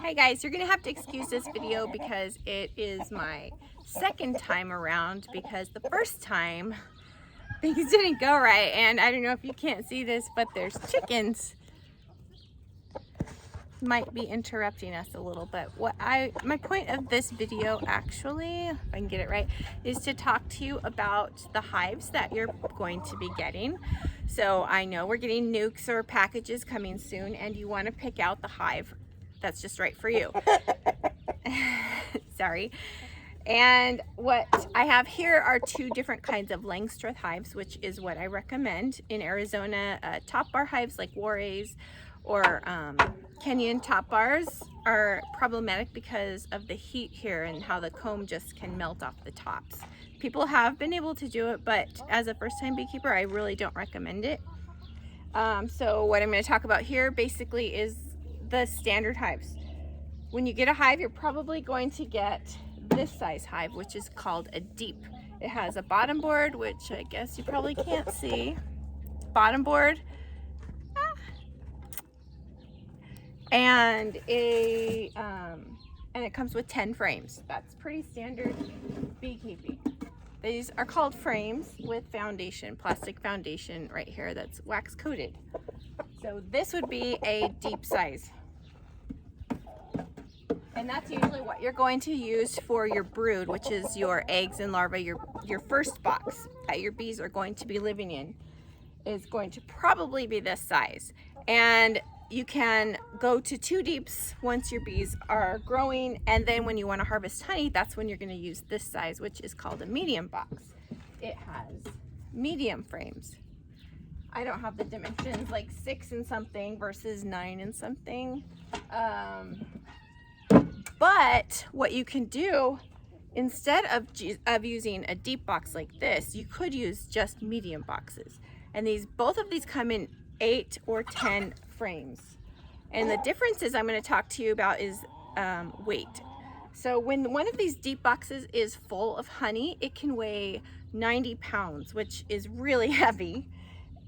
Hi guys, you're gonna have to excuse this video because it is my second time around, because the first time things didn't go right, and I don't know if you can't see this, but there's chickens might be interrupting us a little bit. My point of this video, actually, if I can get it right, is to talk to you about the hives that you're going to be getting. So I know we're getting nukes or packages coming soon, and you want to pick out the hive that's just right for you. Sorry. And what I have here are two different kinds of Langstroth hives, which is what I recommend. In Arizona, top bar hives like Juarez or Kenyan top bars are problematic because of the heat here and how the comb just can melt off the tops. People have been able to do it, but as a first-time beekeeper, I really don't recommend it. So what I'm going to talk about here basically is the standard hives. When you get a hive, you're probably going to get this size hive, which is called a deep. It has a bottom board, which I guess you probably can't see. Bottom board. And it comes with 10 frames. That's pretty standard beekeeping. These are called frames with foundation, plastic foundation right here that's wax coated. So this would be a deep size. And that's usually what you're going to use for your brood, which is your eggs and larvae. Your first box that your bees are going to be living in is going to probably be this size. And you can go to 2 deeps once your bees are growing, and then when you want to harvest honey, that's when you're going to use this size, which is called a medium box. It has medium frames. I don't have the dimensions, like 6 and something versus 9 and something. But what you can do, instead of using a deep box like this, you could use just medium boxes. And both of these come in 8 or 10 frames. And the differences I'm going to talk to you about is weight. So when one of these deep boxes is full of honey, it can weigh 90 pounds, which is really heavy.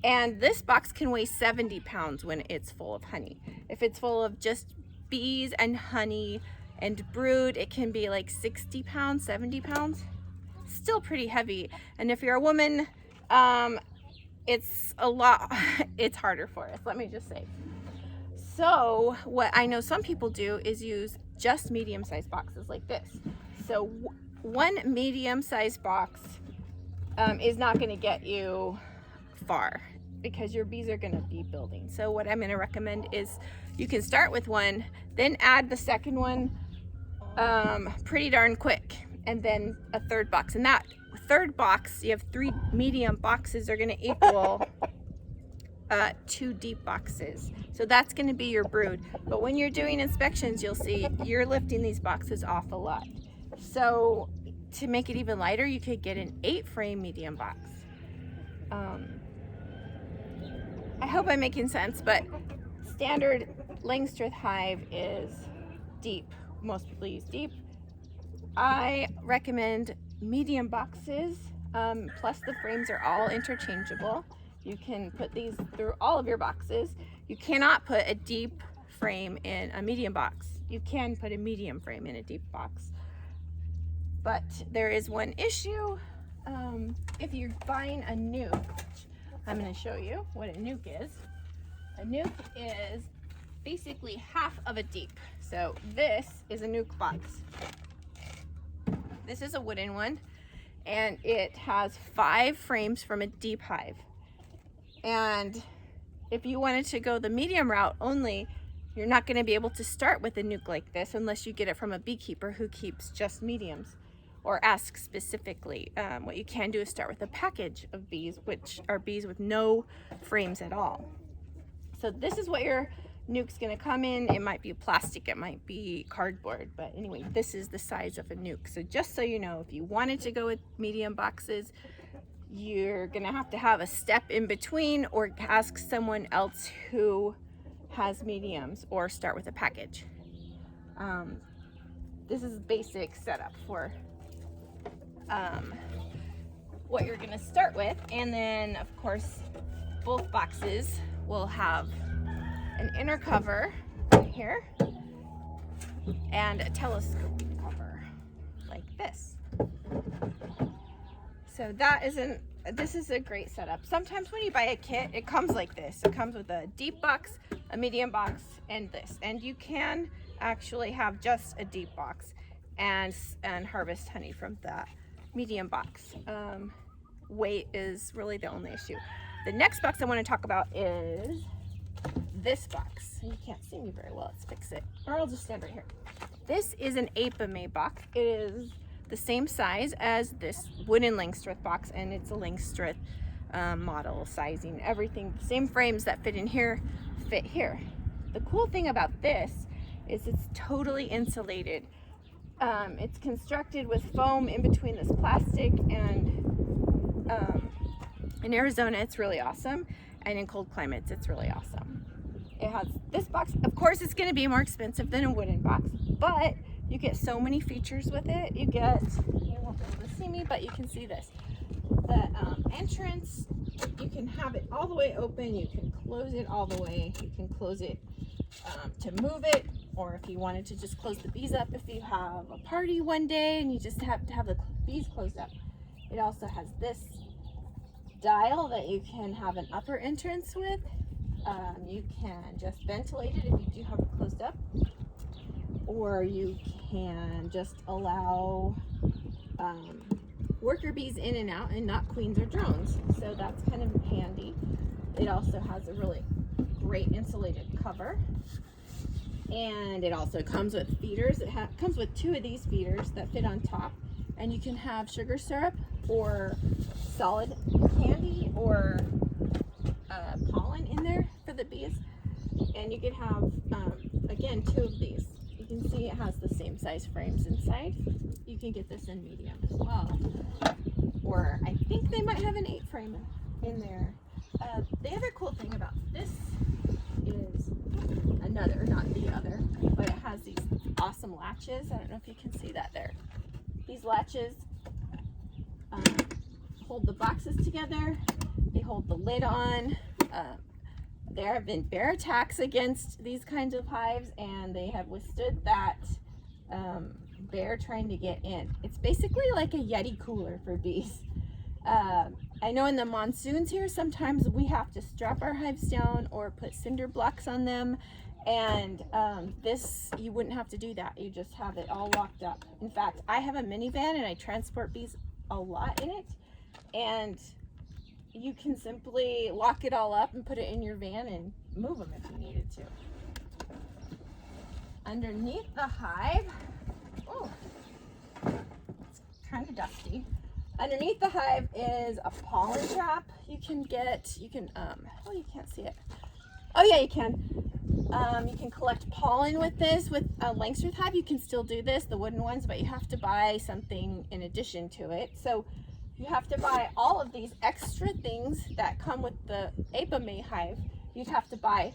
And this box can weigh 70 pounds when it's full of honey. If it's full of just bees and honey and brood, it can be like 60 pounds, 70 pounds. Still pretty heavy. And if you're a woman, it's a lot, it's harder for us, let me just say. So what I know some people do is use just medium-sized boxes like this. So one medium-sized box is not going to get you far because your bees are going to be building. So what I'm going to recommend is you can start with one, then add the second one pretty darn quick, and then a third box. And that third box, you have 3 medium boxes, are going to equal 2 deep boxes. So that's going to be your brood. But when you're doing inspections, you'll see you're lifting these boxes off a lot. So to make it even lighter, you could get an 8-frame medium box. I hope I'm making sense, but standard Langstroth hive is deep. Most people use deep. I recommend medium boxes, plus the frames are all interchangeable. You can put these through all of your boxes. You cannot put a deep frame in a medium box. You can put a medium frame in a deep box. But there is one issue. If you're buying a nuke, I'm going to show you what a nuke is. A nuke is basically half of a deep. So this is a nuke box. This is a wooden one, and it has 5 frames from a deep hive. And if you wanted to go the medium route only, you're not going to be able to start with a nuke like this unless you get it from a beekeeper who keeps just mediums or ask specifically. What you can do is start with a package of bees, which are bees with no frames at all. So this is what your nuke's going to come in. It might be plastic, it might be cardboard, but anyway, this is the size of a nuke. So just so you know, if you wanted to go with medium boxes, you're going to have a step in between, or ask someone else who has mediums, or start with a package. This is basic setup for what you're going to start with. And then of course both boxes will have an inner cover right here, and a telescoping cover like this. So this is a great setup. Sometimes when you buy a kit, it comes like this. It comes with a deep box, a medium box, and this. And you can actually have just a deep box and harvest honey from that medium box. Weight is really the only issue. The next box I want to talk about is this box. You can't see me very well. Let's fix it. Or I'll just stand right here. This is an Apimaye box. It is the same size as this wooden Langstroth box, and it's a Langstroth model, sizing, everything. The same frames that fit in here fit here. The cool thing about this is it's totally insulated. It's constructed with foam in between this plastic, and in Arizona it's really awesome, and in cold climates it's really awesome. It has this box. Of course it's going to be more expensive than a wooden box, but you get so many features with it. You won't be able to see me, but you can see this. The entrance, you can have it all the way open. You can close it all the way. You can close it to move it, or if you wanted to just close the bees up if you have a party one day and you just have to have the bees closed up. It also has this dial that you can have an upper entrance with. You can just ventilate it if you do have it closed up, or you can just allow worker bees in and out and not queens or drones. So that's kind of handy. It also has a really great insulated cover, and it also comes with feeders. It comes with 2 of these feeders that fit on top, and you can have sugar syrup or solid candy or pollen in there for the bees, and you could have again 2 of these. You can see it has the same size frames inside. You can get this in medium as well, or I think they might have an 8 frame in there. The other cool thing about this is but it has these awesome latches. I don't know if you can see that there. These latches hold the boxes together. They hold the lid on. There have been bear attacks against these kinds of hives, and they have withstood that bear trying to get in. It's basically like a Yeti cooler for bees. I know in the monsoons here, sometimes we have to strap our hives down or put cinder blocks on them, and this, you wouldn't have to do that. You just have it all locked up. In fact, I have a minivan and I transport bees a lot in it, and you can simply lock it all up and put it in your van and move them if you needed to. Underneath the hive, oh, it's kind of dusty. Underneath the hive is a pollen trap. You can, oh, you can't see it. Oh yeah, you can. You can collect pollen with this. With a Langstroth hive, you can still do this, the wooden ones, but you have to buy something in addition to it. So you have to buy all of these extra things that come with the Apimaye hive. You'd have to buy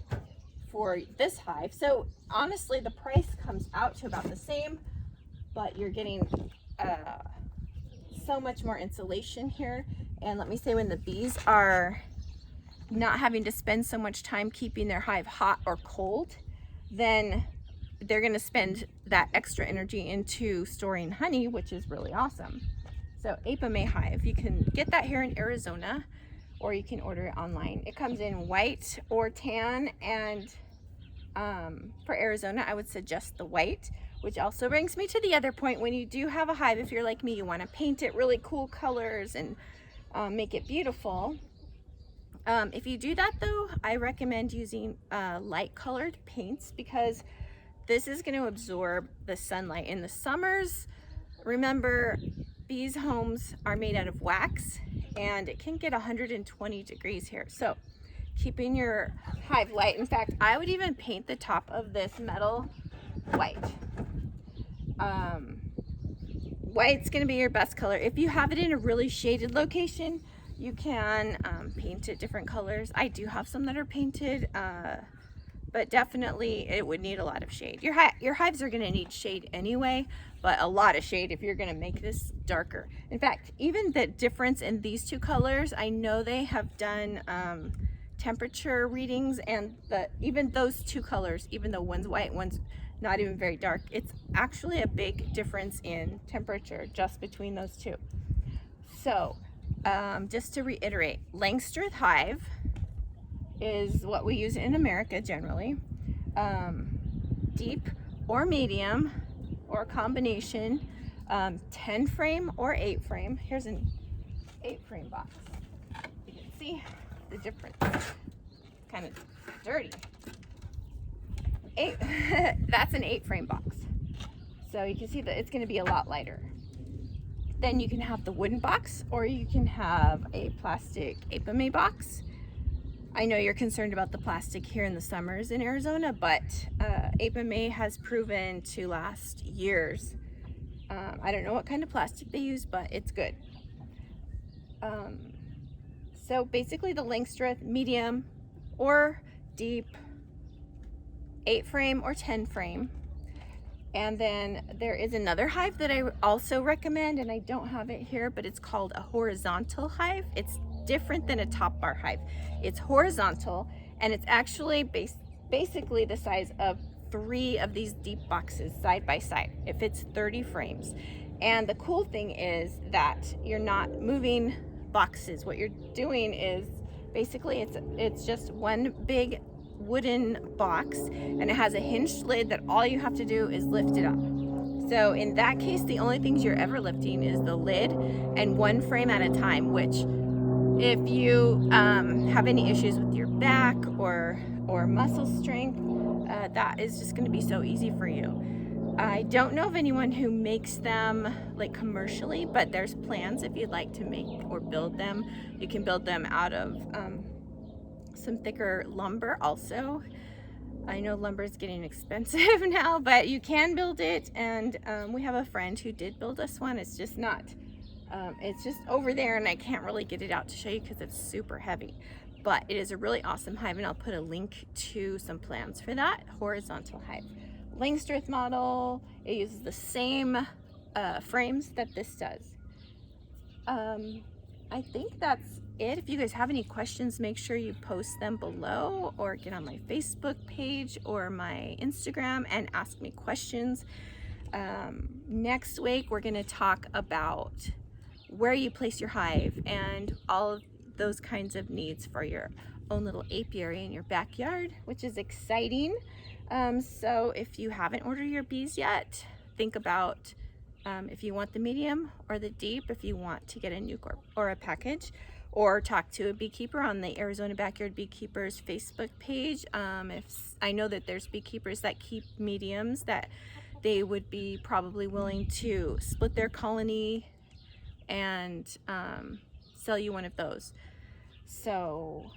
for this hive. So honestly, the price comes out to about the same, but you're getting so much more insulation here. And let me say, when the bees are not having to spend so much time keeping their hive hot or cold, then they're going to spend that extra energy into storing honey, which is really awesome. So Apimaye hive, you can get that here in Arizona, or you can order it online. It comes in white or tan, and for Arizona, I would suggest the white, which also brings me to the other point. When you do have a hive, if you're like me, you want to paint it really cool colors and make it beautiful. If you do that though, I recommend using light colored paints, because this is going to absorb the sunlight. In the summers, remember, bees' homes are made out of wax, and it can get 120 degrees here. So keeping your hive light. In fact, I would even paint the top of this metal white. White's going to be your best color. If you have it in a really shaded location, you can paint it different colors. I do have some that are painted, but definitely it would need a lot of shade. Your hives are going to need shade anyway, but a lot of shade if you're going to make this darker. In fact, even the difference in these 2 colors, I know they have done temperature readings, and even those 2 colors, even though one's white, one's not even very dark. It's actually a big difference in temperature just between those two. So just to reiterate, Langstroth Hive is what we use in America generally. Deep or medium or a combination, 10 frame or 8 frame. Here's an 8 frame box. You can see the difference. Kind of dirty. That's an 8 frame box. So you can see that it's going to be a lot lighter. Then you can have the wooden box, or you can have a plastic Apame box. I know you're concerned about the plastic here in the summers in Arizona, but Apame has proven to last years. I don't know what kind of plastic they use, but it's good. So basically the Langstroth medium or deep, 8 frame or 10 frame. And then there is another hive that I also recommend, and I don't have it here, but it's called a horizontal hive. It's different than a top bar hive. It's horizontal, and it's actually basically the size of 3 of these deep boxes side by side. It fits 30 frames. And the cool thing is that you're not moving boxes. What you're doing is basically it's just one big wooden box, and it has a hinged lid that all you have to do is lift it up. So in that case, the only things you're ever lifting is the lid and 1 frame at a time, which if you have any issues with your back or muscle strength, that is just going to be so easy for you. I don't know of anyone who makes them like commercially, but there's plans if you'd like to make or build them. You can build them out of some thicker lumber also. I know lumber is getting expensive now, but you can build it, and we have a friend who did build us one. It's just not, it's just over there, and I can't really get it out to show you because it's super heavy. But it is a really awesome hive, and I'll put a link to some plans for that horizontal hive. Langstroth model, it uses the same frames that this does. I think that's it. If you guys have any questions, make sure you post them below, or get on my Facebook page or my Instagram and ask me questions. Next week we're going to talk about where you place your hive and all of those kinds of needs for your own little apiary in your backyard, which is exciting. So if you haven't ordered your bees yet, think about if you want the medium or the deep, if you want to get a nuke or a package, or talk to a beekeeper on the Arizona Backyard Beekeepers Facebook page. If I know that there's beekeepers that keep mediums, that they would be probably willing to split their colony and sell you one of those. So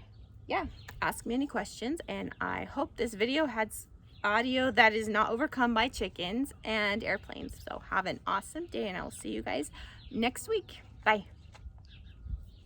yeah, ask me any questions, and I hope this video had audio that is not overcome by chickens and airplanes. So have an awesome day, and I will see you guys next week. Bye.